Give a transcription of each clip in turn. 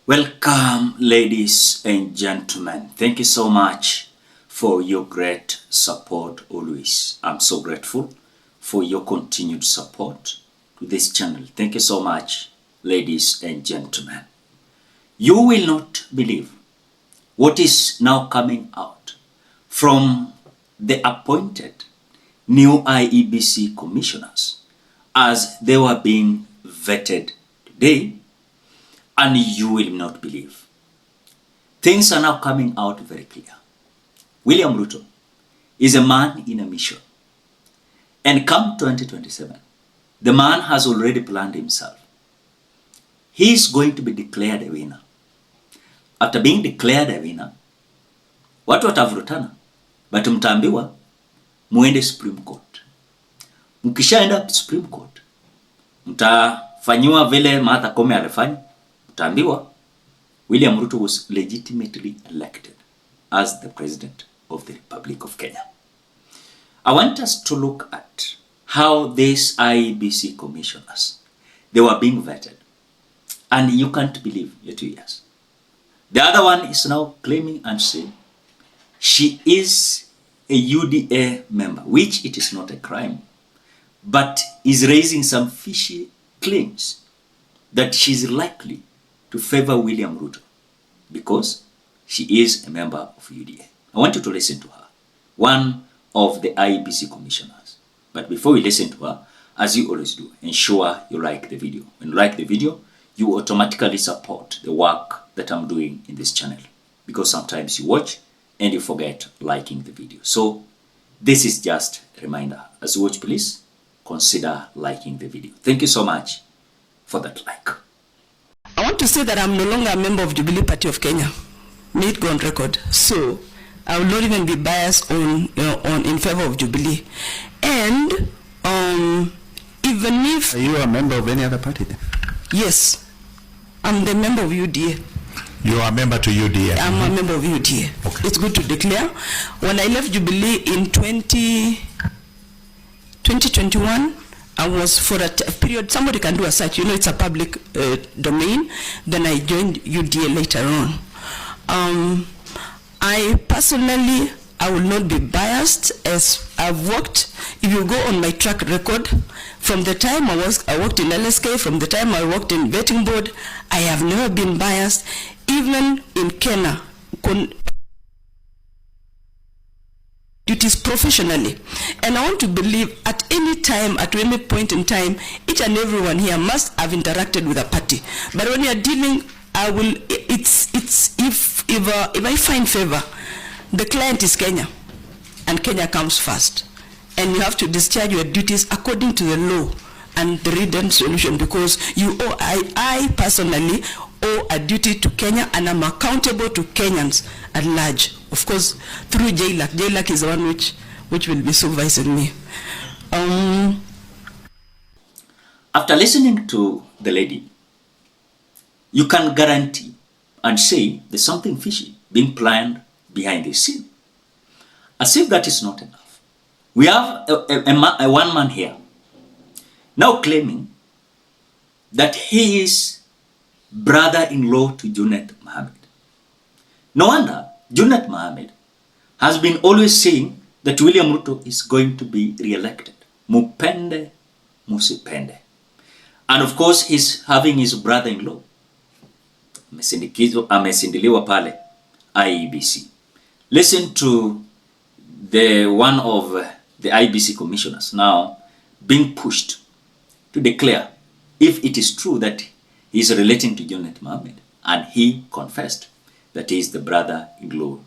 Welcome, ladies and gentlemen. Thank you so much for your great support always. I'm so grateful for your continued support to this channel. Thank you so much, ladies and gentlemen. You will not believe what is now coming out from the appointed new IEBC commissioners as they were being vetted today. And you will not believe. Things are now coming out very clear. William Ruto is a man in a mission. And come 2027, the man has already planned himself. He is going to be declared a winner. After being declared a winner, watu watavurutana, but mtaambiwa muende Supreme Court. Mkishaenda Supreme Court, mtafanyiwa vile Martha Koome alifanya. Mtaambiwa William Ruto was legitimately elected as the President of the Republic of Kenya. I want us to look at how these IEBC commissioners, they were being vetted. And you can't believe your 2 years. The other one is now claiming and saying she is a UDA member, which it is not a crime, but is raising some fishy claims that she's likely to favor William Ruto because she is a member of UDA. I want you to listen to her, one of the IEBC commissioners. But before we listen to her, as you always do, ensure you like the video. When you like the video, you automatically support the work that I'm doing in this channel, because sometimes you watch and you forget liking the video. So this is just a reminder. As you watch, please consider liking the video. Thank you so much for that like. I want to say that I'm no longer a member of Jubilee Party of Kenya. May it go on record. So I will not even be biased on in favor of Jubilee. And even if... Are you a member of any other party then? Yes. I'm the member of UDA. You are a member to UDA? I'm a member of UDA. Okay. It's good to declare. When I left Jubilee in 2021, I was for a period, somebody can do a search, you know it's a public domain. Then I joined UDA later on. I personally, I will not be biased as I've worked. If you go on my track record, from the time I worked in LSK, from the time I worked in vetting board, I have never been biased, even in Kenya. Duties professionally. And I want to believe at any time, at any point in time, each and everyone here must have interacted with a party. But when you are dealing, if I find favor, the client is Kenya, and Kenya comes first. And you have to discharge your duties according to the law and the written solution, because you owe, I personally owe a duty to Kenya, and I'm accountable to Kenyans at large. Of course, through JLAC. JLAC is the one which will be supervising me. After listening to the lady, you can guarantee and say there's something fishy being planned behind the scene. As if that is not enough. We have a one man here now claiming that he is brother-in-law to Junet Mohammed. No wonder Junet Mohammed has been always saying that William Ruto is going to be re-elected. Mupende, musipende. And of course, he's having his brother-in-law. Amesindiliwa pale IEBC. Listen to the one of the IEBC commissioners now being pushed to declare if it is true that he is relating to Junet Mohammed, and he confessed that he is the brother-in-law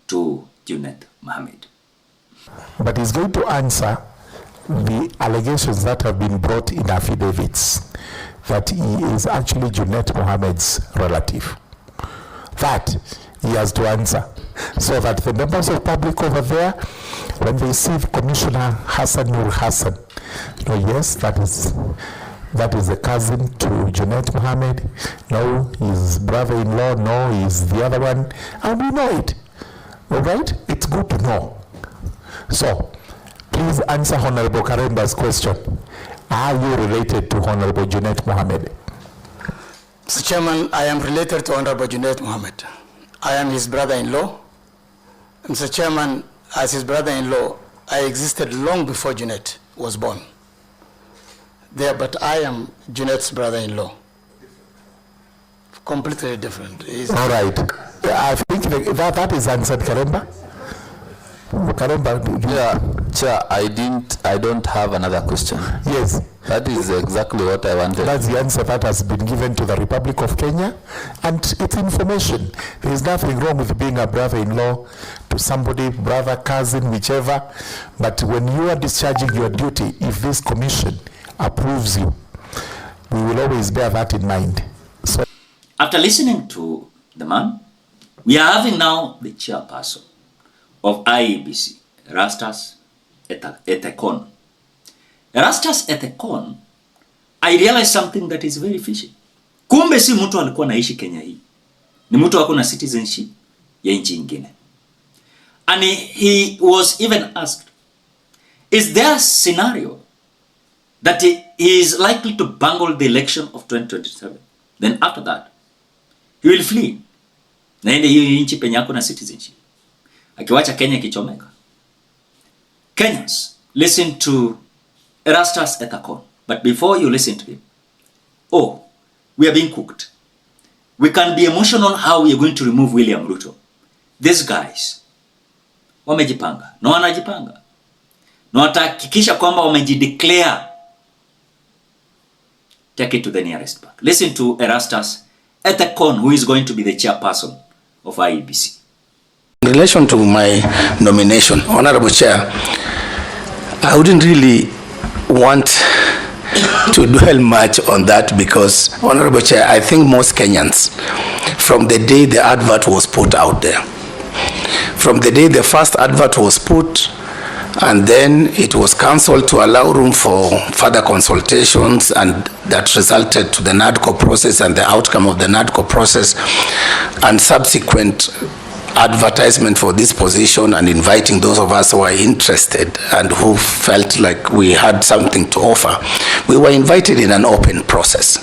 to Junet Mohammed. But he's going to answer the allegations that have been brought in affidavits that he is actually Junet Mohammed's relative. That he has to answer, so that the members of public over there, when they see Commissioner Hassan Nur Hassan, you know, yes, that is a cousin to Junet Mohammed. No, he's brother-in-law. No, he's the other one, and we know it. All right, it's good to know. So, please answer Honorable Karemba's question. Are you related to Honorable Junet Mohammed? Mr. Chairman, I am related to Honorable Junaid Mohammed. I am his brother-in-law. Mr. Chairman, as his brother-in-law, I existed long before Junaid was born. But I am Junaid's brother-in-law. Completely different. All right. I think that is answered, Karemba. Yeah, Chair, I don't have another question. Yes. That is exactly what I wanted. That's the answer that has been given to the Republic of Kenya, and it's information. There is nothing wrong with being a brother-in-law to somebody, brother, cousin, whichever. But when you are discharging your duty, if this commission approves you, we will always bear that in mind. So, after listening to the man, we are having now the chairperson of IEBC, Erastus Ethekon. Erastus Ethekon, I realized something that is very fishy. Kumbe si mtu alikuwa naishi Kenya hii. Ni mtu wako na citizenship ya nchi ingine. And he was even asked, is there a scenario that he is likely to bungle the election of 2027? Then after that, he will flee. Naende hiyo nchi penye ako na citizenship. Akiwacha Kenya kichomeka. Kenyans, listen to Erastus Ethekon. But before you listen to him, we are being cooked. We can be emotional how we are going to remove William Ruto. These guys, wamejipanga. Na wanajipanga. Na watahakikisha kwamba wamejideclare. Take it to the nearest park. Listen to Erastus Ethekon, who is going to be the chairperson of IEBC. In relation to my nomination, Honorable Chair, I wouldn't really want to dwell much on that because, Honorable Chair, I think most Kenyans, from the day the advert was put out there, from the day the first advert was put, and then it was cancelled to allow room for further consultations, and that resulted to the NADCO process and the outcome of the NADCO process and subsequent advertisement for this position and inviting those of us who are interested and who felt like we had something to offer. We were invited in an open process.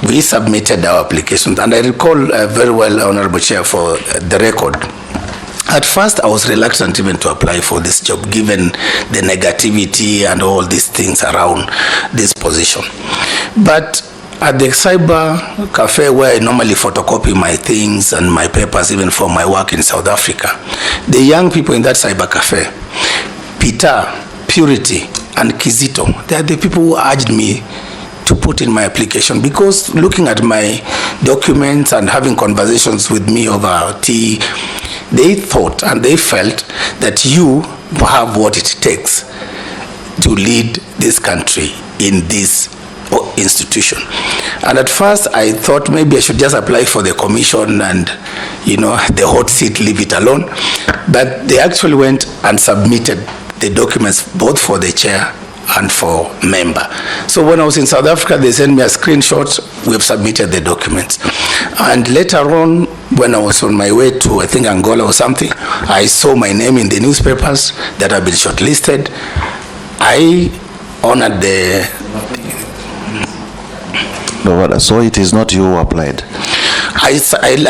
We submitted our applications, and I recall very well, Honorable Chair, for the record, at first I was reluctant even to apply for this job given the negativity and all these things around this position. But at the cyber cafe where I normally photocopy my things and my papers, even for my work in South Africa, the young people in that cyber cafe, Peter, Purity, and Kizito, they are the people who urged me to put in my application, because looking at my documents and having conversations with me over tea, they thought and they felt that you have what it takes to lead this country in this institution. And at first I thought maybe I should just apply for the commission and, the hot seat, leave it alone. But they actually went and submitted the documents both for the chair and for member. So when I was in South Africa, they sent me a screenshot. We've submitted the documents. And later on, when I was on my way to, I think, Angola or something, I saw my name in the newspapers that I've been shortlisted. I honored the... So it is not you who applied? I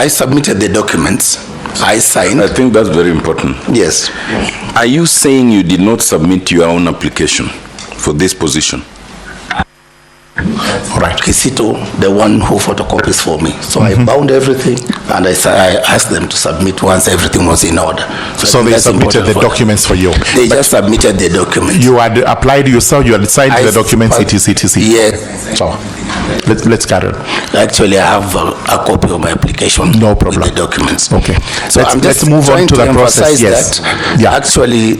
submitted the documents. I signed. I think that's very important. Yes. Are you saying you did not submit your own application for this position? All right. Kizito, the one who photocopies for me. So I bound everything and I asked them to submit once everything was in order. So they submitted the documents for you? They just submitted the documents. You had applied yourself, you had signed the documents, etc. Yes. So let's carry on. Actually, I have a copy of my application. No problem. With the documents. Okay. So let's move on to the process. Yes. Yeah. Actually,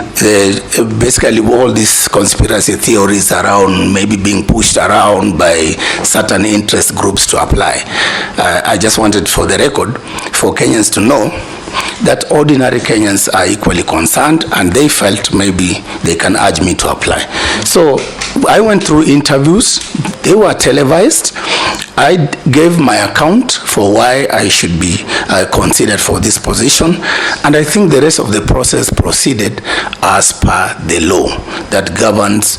basically all these conspiracy theories around maybe being pushed around by certain interest groups to apply. I just wanted, for the record, for Kenyans to know that ordinary Kenyans are equally concerned, and they felt maybe they can urge me to apply. So I went through interviews. They were televised. I gave my account for why I should be considered for this position, and I think the rest of the process proceeded as per the law that governs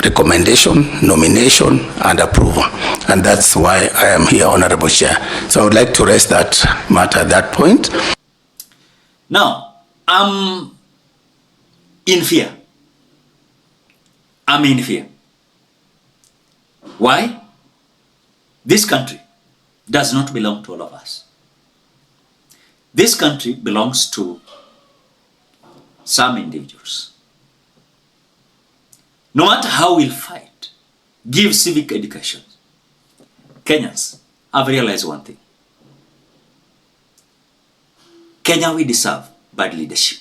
recommendation, nomination, and approval. And that's why I am here, Honorable Chair. So I would like to raise that matter at that point. Now, I'm in fear. I'm in fear. Why? This country does not belong to all of us. This country belongs to some individuals. No matter how we'll fight, give civic education, Kenyans have realized one thing. Kenya, we deserve bad leadership.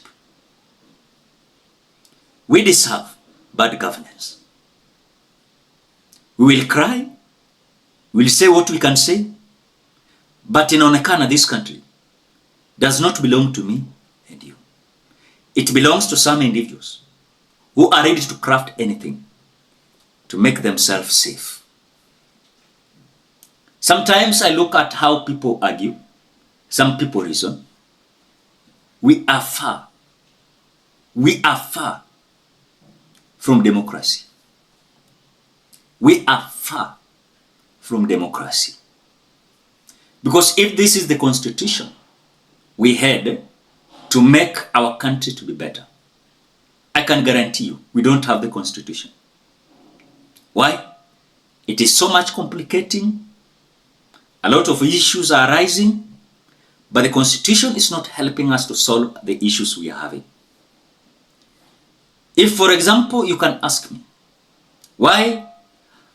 We deserve bad governance. We will cry, we'll say what we can say, but inaonekana this country does not belong to me and you. It belongs to some individuals who are ready to craft anything to make themselves safe. Sometimes I look at how people argue, some people reason. We are far from democracy. We are far from democracy. Because if this is the constitution we had to make our country to be better, I can guarantee you we don't have the constitution. Why? It is so much complicating. A lot of issues are arising, but the constitution is not helping us to solve the issues we are having. If, for example, you can ask me, why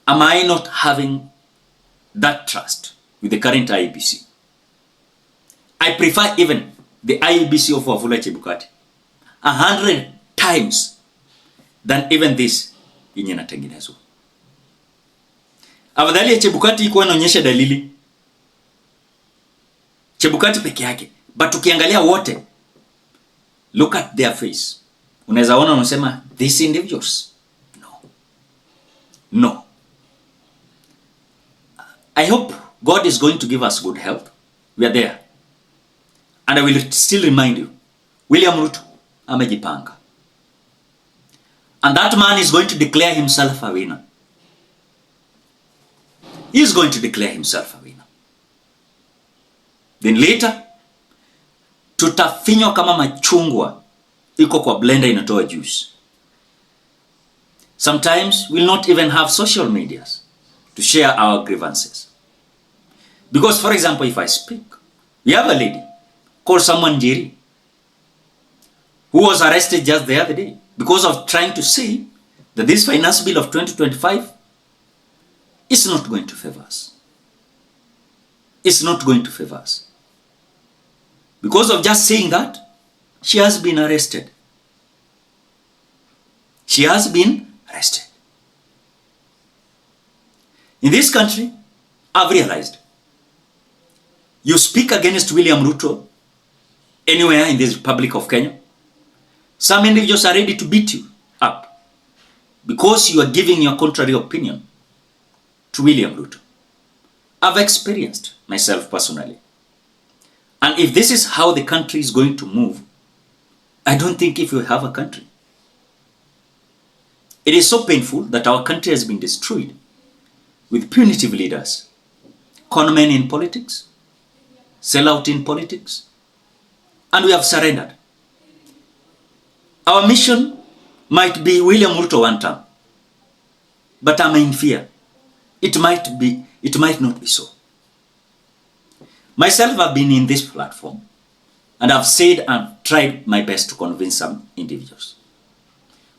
am I not having that trust with the current IEBC? I prefer even the IEBC of Wafula Chebukati 100 times than even this yenye inatengenezwa. Afadhali ya Chebukati ikuwa inaonyesha dalili Chebukati peke yake, but ukiangalia wote, look at their face, unaweza ona unasema these individuals, no. I hope God is going to give us good health. We are there. And I will still remind you, William Ruto amejipanga. And that man is going to declare himself a winner. He is going to declare himself a winner. Then later, tutafinywa kama machungwa iko kwa blender inatoa juice. Sometimes we'll not even have social medias to share our grievances. Because, for example, if I speak, we have a lady called someone Njeri who was arrested just the other day because of trying to say that this finance bill of 2025 is not going to favor us. It's not going to favor us. Because of just saying that, she has been arrested. She has been arrested. In this country, I've realized, you speak against William Ruto anywhere in the Republic of Kenya, some individuals are ready to beat you up because you are giving your contrary opinion to William Ruto. I've experienced myself personally. And if this is how the country is going to move, I don't think if we have a country. It is so painful that our country has been destroyed with punitive leaders, conmen in politics, sellout in politics, and we have surrendered. Our mission might be William Ruto one term, but I'm in fear. It might not be so. Myself, I've been in this platform and I've said and tried my best to convince some individuals.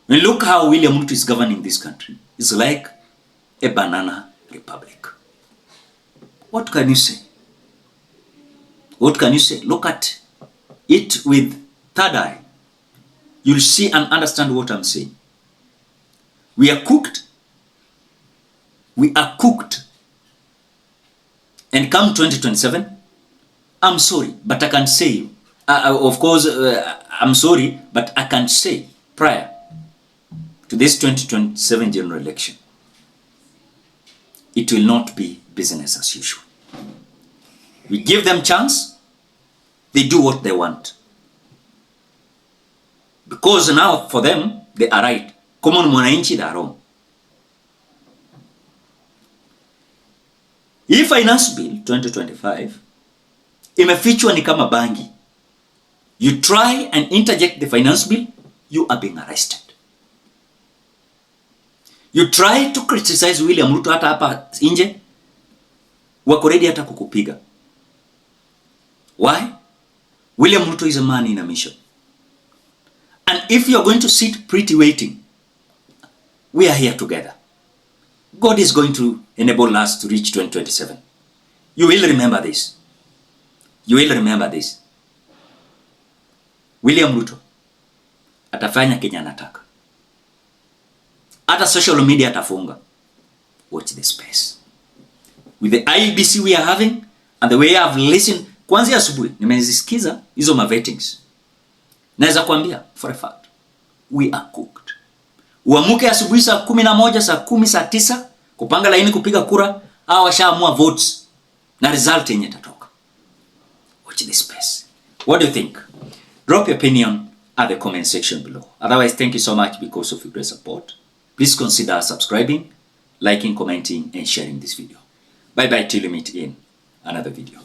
When you look how William Ruto is governing this country, it's like a banana republic. What can you say? What can you say? Look at it with third eye. You'll see and understand what I'm saying. We are cooked. We are cooked. And come 2027, I'm sorry, but I can say, I'm sorry, but I can say prior to this 2027 general election, it will not be business as usual. We give them chance, they do what they want. Because now for them, they are right. Common mwananchi, they are wrong. Hii finance bill 2025 imefichwa ni kama bangi. You try and interject the finance bill, you are being arrested. You try to criticize William Ruto hata hapa nje, wako ready hata kukupiga. Why? William Ruto is a man in a mission. And if you are going to sit pretty waiting, we are here together. God is going to enable us to reach 2027. You will remember this. You will remember this. William Ruto atafanya Kenya anataka. Hata social media atafunga. Watch the space. With the IEBC we are having and the way I've listened, kwanza asubuhi nimezisikiza hizo mavetings. Naweza kuambia for a fact we are cooked. Uamuke asubuhi saa 11, saa 10, saa 9 kupanga laini kupiga kura, hao washaamua votes na result yenye itatoka. Watch the space. What do you think? Drop your opinion at the comment section below. Otherwise, thank you so much because of your great support. Please consider subscribing, liking, commenting, and sharing this video. Bye bye till we meet in another video.